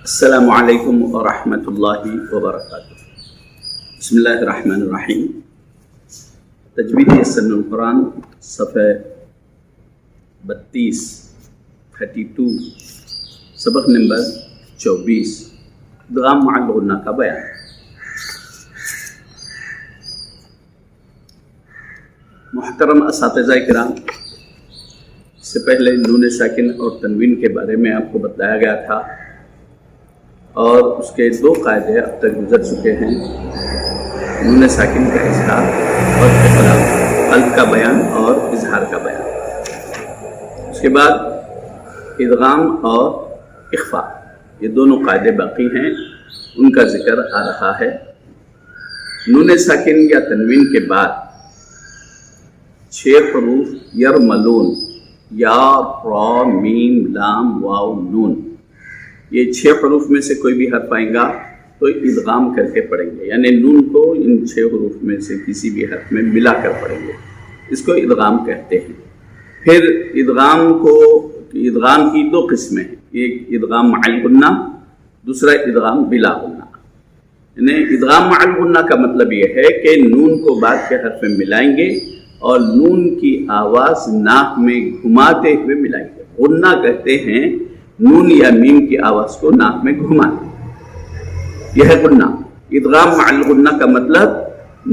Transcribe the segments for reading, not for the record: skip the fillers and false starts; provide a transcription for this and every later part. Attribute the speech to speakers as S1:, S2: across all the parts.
S1: السلام علیکم ورحمۃ اللہ وبرکاتہ۔ بسم اللہ الرحمن الرحیم۔ تجوید سن القرآن صفحہ 32 سبق نمبر 24 ادغام مع الغنہ کا بیان۔ محترم اساتذہ کرام، اس سے پہلے نون ساکن اور تنوین کے بارے میں آپ کو بتایا گیا تھا اور اس کے دو قاعدے اب تک گزر چکے ہیں، نون ساکن کا اظہار اور اقلاب، قلب کا بیان اور اظہار کا بیان۔ اس کے بعد ادغام اور اخفاء، یہ دونوں قاعدے باقی ہیں، ان کا ذکر آ رہا ہے۔ نون ساکن یا تنوین کے بعد 6 حروف یرملون، یا، را، میم، لام، واو، نون، یہ 6 حروف میں سے کوئی بھی حرف آئیں گا تو ادغام کر کے پڑھیں گے، یعنی نون کو ان 6 حروف میں سے کسی بھی حرف میں ملا کر پڑھیں گے، اس کو ادغام کہتے ہیں۔ پھر ادغام کی 2 قسمیں ہیں، ایک ادغام مع الغنہ، دوسرا ادغام بلا غنہ۔ یعنی ادغام مع الغنہ کا مطلب یہ ہے کہ نون کو بعد کے حرف میں ملائیں گے اور نون کی آواز ناک میں گھماتے ہوئے ملائیں گے۔ غنہ کہتے ہیں نون یا میم کی آواز کو ناک میں گھمانا، یہ ہے غنہ۔ ادغام مع الغنہ کا مطلب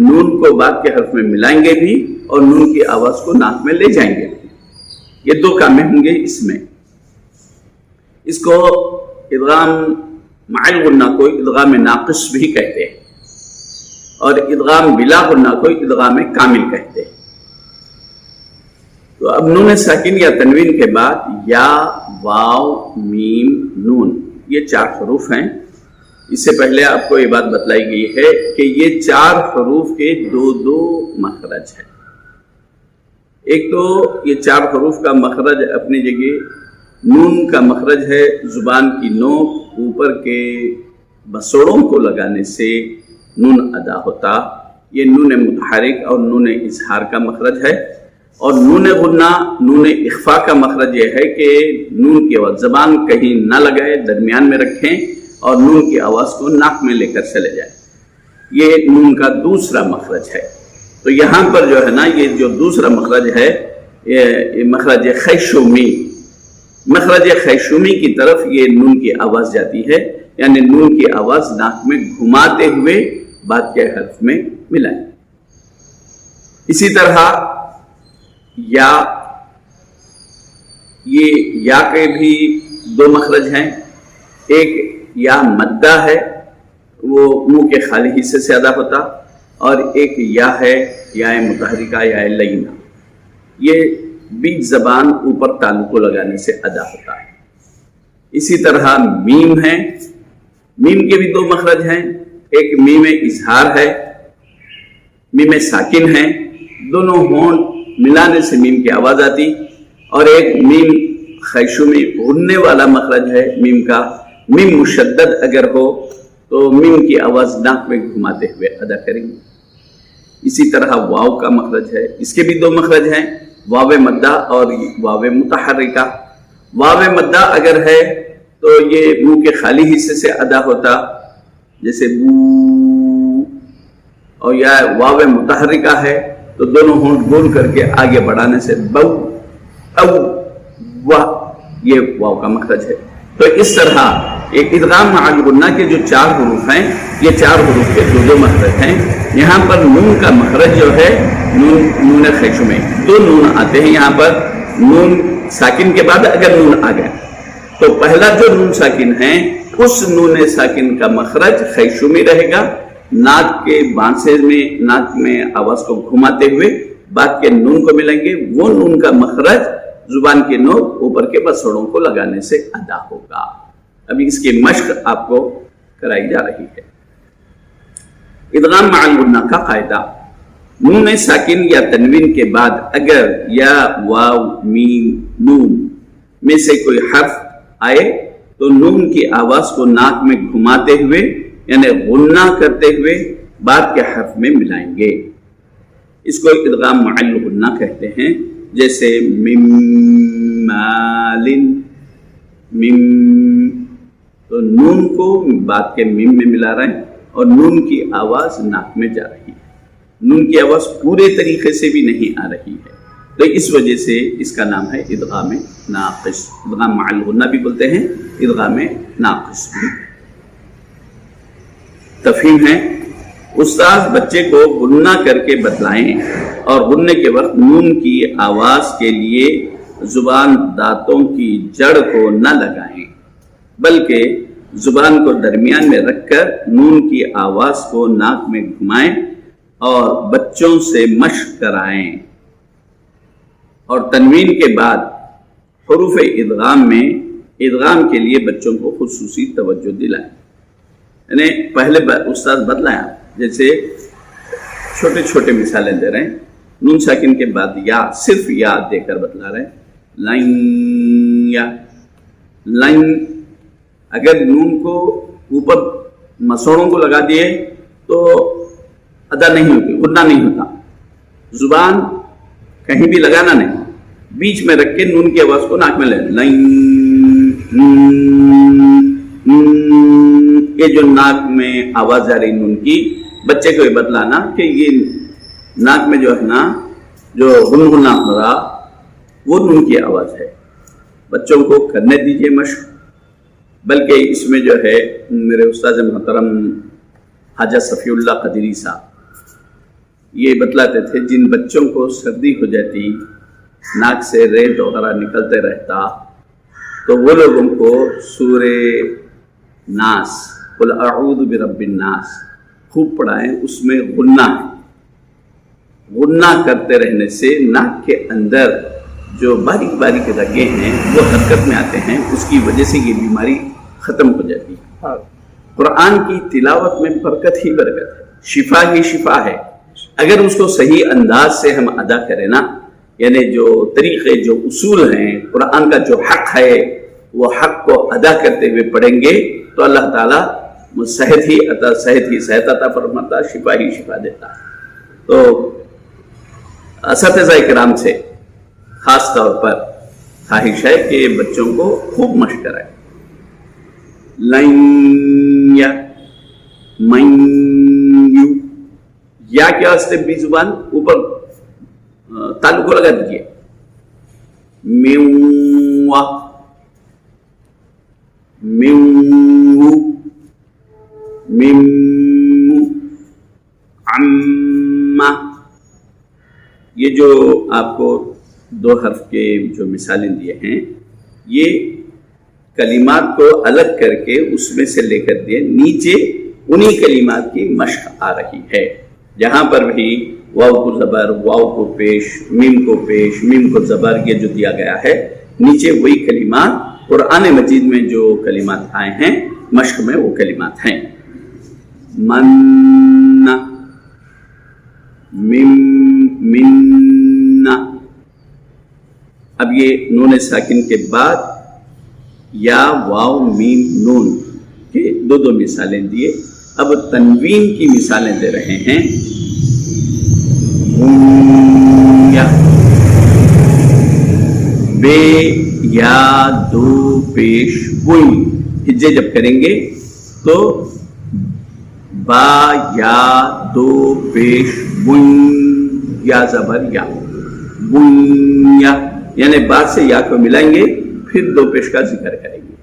S1: نون کو بعد کے حرف میں ملائیں گے بھی اور نون کی آواز کو ناک میں لے جائیں گے، یہ 2 کامیں ہوں گے اس میں۔ اس کو ادغام مع الغنہ کو ادغام ناقص بھی کہتے ہیں اور ادغام بلا غنہ کو ادغام کامل کہتے ہیں۔ تو اب نون ساکن یا تنوین کے بعد یا، واو، میم، نون، یہ 4 حروف ہیں۔ اس سے پہلے آپ کو یہ بات بتلائی گئی ہے کہ یہ 4 حروف کے 2 مخرج ہیں۔ ایک تو یہ 4 حروف کا مخرج اپنی جگہ، نون کا مخرج ہے زبان کی نوک، اوپر کے بسوڑوں کو لگانے سے نون ادا ہوتا، یہ نون متحرک اور نون اظہار کا مخرج ہے۔ اور نون غنہ، نون اخفاء کا مخرج یہ ہے کہ نون کی آواز زبان کہیں نہ لگائے، درمیان میں رکھیں اور نون کی آواز کو ناک میں لے کر چلے جائیں، یہ نون کا دوسرا مخرج ہے۔ تو یہاں پر جو ہے نا، یہ جو دوسرا مخرج ہے یہ مخرج خیشومی، مخرج خیشومی کی طرف یہ نون کی آواز جاتی ہے، یعنی نون کی آواز ناک میں گھماتے ہوئے بعد کے حرف میں ملائیں۔ اسی طرح یا، یہ یا کے بھی 2 مخرج ہیں، ایک یا مدہ ہے، وہ منہ کے خالی حصے سے ادا ہوتا، اور ایک یا ہے یا متحرکہ یا لینہ، یہ بیچ زبان اوپر تالو کو لگانے سے ادا ہوتا ہے۔ اسی طرح میم ہے، میم کے بھی 2 مخرج ہیں، ایک میم اظہار ہے، میم ساکن ہے، دونوں ہونٹ ملانے سے میم کی آواز آتی، اور ایک میم خیشومی غننے والا مخرج ہے میم کا، میم مشدد اگر ہو تو میم کی آواز ناک میں گھماتے ہوئے ادا کریں گے۔ اسی طرح واو کا مخرج ہے، اس کے بھی 2 مخرج ہیں، واو مدہ اور واو متحرکہ۔ واو مدہ اگر ہے تو یہ منہ کے خالی حصے سے ادا ہوتا، جیسے بو، اور یا واو متحرکہ ہے تو دونوں ہونٹ گول کر کے آگے بڑھانے سے بو، او، واہ، یہ واو کا مخرج ہے۔ تو اس طرح ایک ادغام مع الغنہ کے جو 4 حروف ہیں، یہ 4 حروف کے 2 مخرج ہیں۔ یہاں پر نون کا مخرج جو ہے نون خیشومی، 2 نون آتے ہیں یہاں پر، نون ساکن کے بعد اگر نون آ گیا تو پہلا جو نون ساکن ہے اس نون ساکن کا مخرج خیشومی رہے گا، ناک کے بانسے میں، ناک میں آواز کو گھماتے ہوئے بعد کے نون کو ملیں گے، وہ نون کا مخرج زبان کی نوک اوپر کے بسوڑوں کو لگانے سے ادا ہوگا۔ ابھی اس کی مشق آپ کو کرائی جا رہی ہے۔ ادغام مع الغنہ کا قاعدہ، نون ساکن یا تنوین کے بعد اگر یا، واو، میم، نون میں سے کوئی حرف آئے تو نون کی آواز کو ناک میں گھماتے ہوئے، یعنی غنہ کرتے ہوئے بعد کے حرف میں ملائیں گے، اس کو ادغام مع الغنہ کہتے ہیں۔ جیسے مم مالن، مم، تو نون کو بات کے میم میں ملا رہے ہیں اور نون کی آواز ناک میں جا رہی ہے. نون کی آواز پورے طریقے سے بھی نہیں آ رہی ہے، تو اس وجہ سے اس کا نام ہے ادغام ناقص. ادغام مع الغنہ بھی بولتے ہیں، ادغام ناقص بھی. تفہیم ہے، استاد بچے کو غنہ کر کے بتلائیں اور غننے کے وقت نون کی آواز کے لیے زبان دانتوں کی جڑ کو نہ لگائیں، بلکہ زبان کو درمیان میں رکھ کر نون کی آواز کو ناک میں گھمائیں اور بچوں سے مشق کرائیں. اور تنوین کے بعد حروف ادغام میں ادغام کے لیے بچوں کو خصوصی توجہ دلائیں. یعنی پہلے استاد بتلایا، جیسے چھوٹے چھوٹے مثالیں دے رہے ہیں. نون ساکن کے بعد یا، صرف یا دے کر بتلا رہے ہیں. لائن یا، لائن. اگر نون کو اوپر مسوڑوں کو لگا دیے تو ادا نہیں ہوتی، غنہ نہیں ہوتا. زبان کہیں بھی لگانا نہیں، بیچ میں رکھ کے نون کی آواز کو ناک میں لے. لائن، یہ جو ناک میں آواز جا رہی نون کی، بچے کو یہ بتلانا کہ یہ ناک میں جو ہے نا، جو گنگنا ہو رہا، وہ نون کی آواز ہے. بچوں کو کرنے دیجئے مشق. بلکہ اس میں جو ہے میرے استاد محترم خواجہ صفی اللہ قدیری صاحب یہ بتلاتے تھے، جن بچوں کو سردی ہو جاتی، ناک سے ریت وغیرہ نکلتے رہتا، تو وہ لوگوں کو سورہ ناس، قل اعوذ برب الناس خوب پڑھائیں. اس میں غنہ ہے. غنہ کرتے رہنے سے ناک کے اندر جو باریک باریک رگیں ہیں وہ حرکت میں آتے ہیں، اس کی وجہ سے یہ بیماری ختم ہو جاتی ہے. قرآن کی تلاوت میں برکت ہی برکت ہے، شفا ہی شفا ہے. اگر اس کو صحیح انداز سے ہم ادا کریں نا، یعنی جو طریقے، جو اصول ہیں، قرآن کا جو حق ہے، وہ حق کو ادا کرتے ہوئے پڑھیں گے تو اللہ تعالیٰ صحت عطا فرماتا، شفا ہی شفا دیتا. تو اساتذہ کرام سے خاص طور پر خواہش ہے کہ بچوں کو خوب مشق کرائیں. لائن یا، مین یو. یا کیا واسطے بھی زبان اوپر تالو کو لگا دیجیے. میوا، میو، میمو، عما. یہ جو آپ کو دو حرف کے جو مثالیں دیے ہیں، یہ کلمات کو الگ کر کے اس میں سے لے کر دیے. نیچے انہی کلمات کی مشق آ رہی ہے. جہاں پر بھی واو کو زبر، واو کو پیش، میم کو پیش، میم کو زبر، یہ جو دیا گیا ہے، نیچے وہی کلمات قرآن مجید میں جو کلمات آئے ہیں مشق میں وہ کلمات ہیں. من، من. اب یہ نون ساکن کے بعد یا، واو، میم، نون کے دو مثالیں دیے. اب تنوین کی مثالیں دے رہے ہیں. یا، بے یا دو پیش بوئی، ہجے جب کریں گے تو با یا دو پیش بوئی، یا زبر یا، بوئیا. یعنی بعد سے یا کو ملائیں گے پھر دو پیش کا ذکر کریں گے.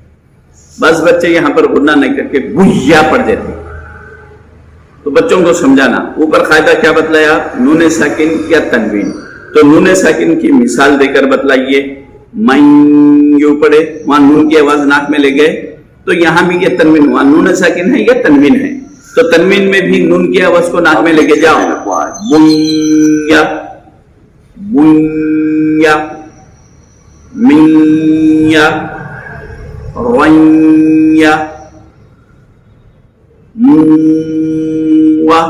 S1: بس بچے یہاں پر غنہ نہیں کر کے بوئیا پڑھ دیتے، تو بچوں کو سمجھانا. اوپر قاعدہ کیا بتلایا؟ نون ساکن یا تنوین. تو نون ساکن کی مثال دے کر بتلائیے. مائن یوں پڑھے، وہاں نون کی آواز ناک میں لے گئے، تو یہاں بھی یہ تنوین، وہاں نون ساکن ہے یا تنوین ہے، تو تنوین میں بھی نون کی آواز کو ناک میں لے کے جاؤ. بوئیا، بوئیا، میا، رویا، موا،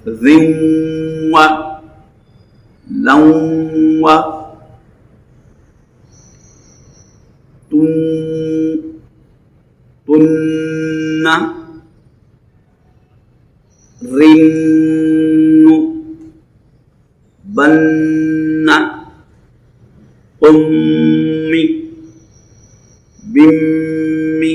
S1: ذموا، لوا، تن، رن، بن، قمی، بمی،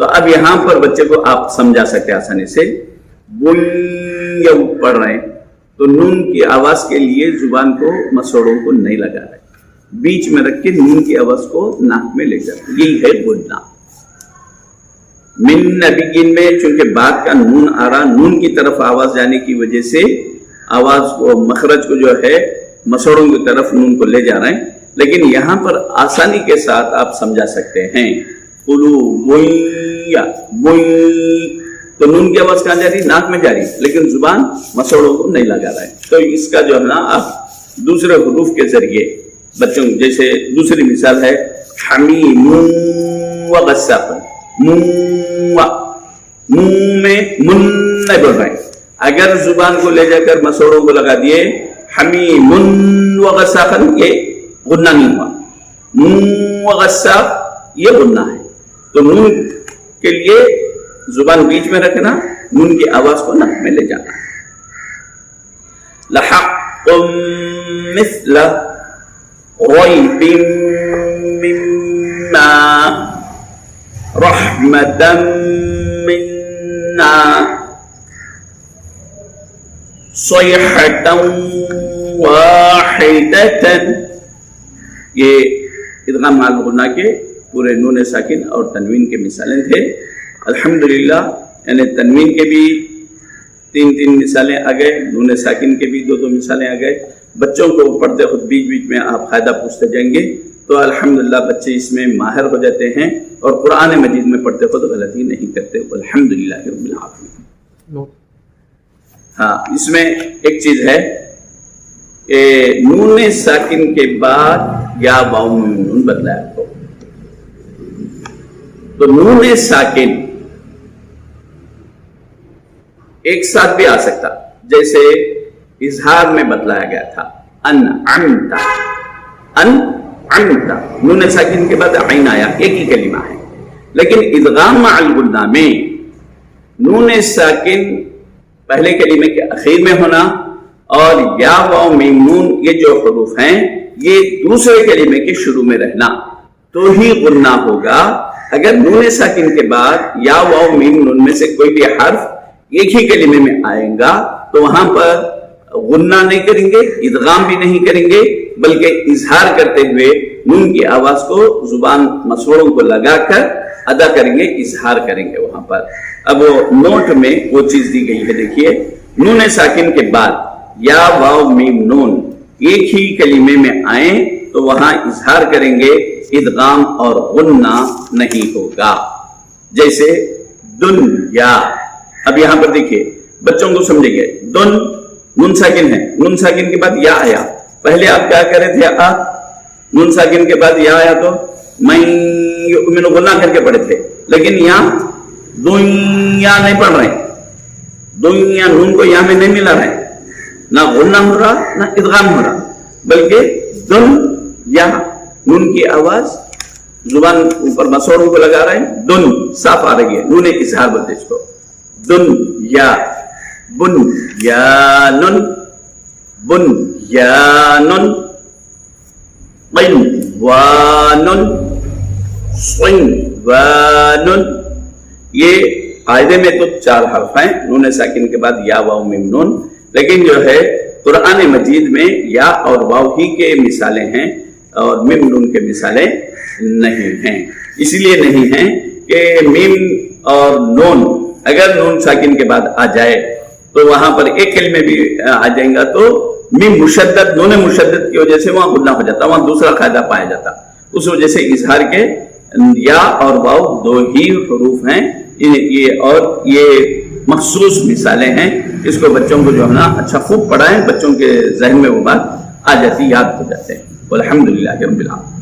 S1: تو اب یہاں پر بچے کو آپ سمجھا سکتے آسانی سے، بن پڑھ رہے ہیں تو نون کی آواز کے لیے زبان کو مسوڑوں کو نہیں لگا رہے، بیچ میں رکھ کے نون کی آواز کو ناک میں لے جاتے، یہی ہے بولنا۔ من نبیین میں چونکہ بعد کا نون آ رہا، نون کی طرف آواز جانے کی وجہ سے آواز کو مخرج کو جو ہے مسوڑوں کی طرف نون کو لے جا رہے ہیں، لیکن یہاں پر آسانی کے ساتھ آپ سمجھا سکتے ہیں قلو بویا بوئی، تو نون کی آواز کہاں جا رہی؟ ناک میں جا رہی، لیکن زبان مسوڑوں کو نہیں لگا رہا ہے۔ تو اس کا جو ہے نا آپ دوسرے حروف کے ذریعے بچوں، جیسے دوسری مثال ہے حمیم و غساق، منہ میں من نہیں بول رہے ہیں، اگر زبان کو لے جا کر مسوڑوں کو لگا دیے حمیم و غساق، یہ غنہ نہیں ہوا، منہ و غساق یہ غنہ ہے، تو نون کے لیے زبان بیچ میں رکھنا، نون کی آواز کو ناک میں لے جانا۔ لحق مثل غیب مما رحمتا منا صیحتا واحدتا، یہ ادغام مع الغنہ کے پورے نون ساکن اور تنوین کے مثالیں تھے۔ الحمدللہ یعنی تنوین کے بھی تین مثالیں آ گئے، نون ساکن کے بھی دو مثالیں آ گئے۔ بچوں کو پڑھتے خود بیچ بیچ میں آپ قاعدہ پوچھتے جائیں گے تو الحمدللہ بچے اس میں ماہر ہو جاتے ہیں اور قرآن مجید میں پڑھتے خود غلطی نہیں کرتے، الحمدللہ رب العالمین۔ ہاں، اس میں ایک چیز ہے کہ نون ساکن کے بعد یا واو میں نون بدلایا کو، تو نون ساکن ایک ساتھ بھی آ سکتا، جیسے اظہار میں بتلایا گیا تھا انعمتا، انعمتا، نون ساکن کے بعد عین آیا، ایک ہی کلمہ ہے، لیکن ادغام مع الغنہ میں نون ساکن پہلے کلمے کے اخیر میں ہونا اور یا واو میم نون یہ جو حروف ہیں یہ دوسرے کلمے کے شروع میں رہنا تو ہی غنہ ہوگا۔ اگر نون ساکن کے بعد یا واو میم نون میں سے کوئی بھی حرف ایک ہی کلمے میں آئے گا تو وہاں پر غنہ نہیں کریں گے، ادغام بھی نہیں کریں گے، بلکہ اظہار کرتے ہوئے نون کی آواز کو زبان مسوڑوں کو لگا کر ادا کریں گے، اظہار کریں گے وہاں پر۔ اب وہ نوٹ میں وہ چیز دی گئی ہے، دیکھیے نون ساکن کے بعد یا واو میم نون ایک ہی کلمے میں آئیں تو وہاں اظہار کریں گے، ادغام اور غنہ نہیں ہوگا۔ جیسے دنیا، اب یہاں پر دیکھیے بچوں کو سمجھے گے، دن نون ساکن ہے، نون ساکن کے بعد یا آیا، پہلے آپ کیا کر رہے تھے، نون ساکن کے بعد یا آیا تو میں غنہ کر کے پڑھے تھے، لیکن یہاں دنیا نہیں پڑھ رہے، دنیا نون کو یہاں میں نہیں ملا رہے، نہ غنہ ہو رہا نہ ادغام ہو رہا، بلکہ دن یا نون کی آواز زبان اوپر مسوڑوں کو لگا رہے ہیں، دن صاف آ رہی ہے، نون اظہار بولتے اس کو، دن یا بن یا نن، بن یا نن، قن و نن، صن و نن، یہ قاعدے میں تو 4 حرف ہیں نون ساکن کے بعد یا واو میم نون، لیکن جو ہے قرآن مجید میں یا اور واو ہی کے مثالیں ہیں اور میم نون کے مثالیں نہیں ہیں۔ اسی لیے نہیں ہیں کہ میم اور نون اگر نون ساکن کے بعد آ جائے تو وہاں پر ایک کلمے بھی آ جائیں گا تو میم مشدد، نون مشدد کی وجہ سے وہاں غنہ ہو جاتا، وہاں دوسرا قاعدہ پایا جاتا، اس وجہ سے اظہار کے یا اور واو 2 ہی حروف ہیں، یہ مخصوص مثالیں ہیں۔ اس کو بچوں کو جو ہے نا اچھا خوب پڑھائیں، بچوں کے ذہن میں وہ بات آ جاتی، یاد ہو جاتے ہیں۔ والحمدللہ رب العالمین۔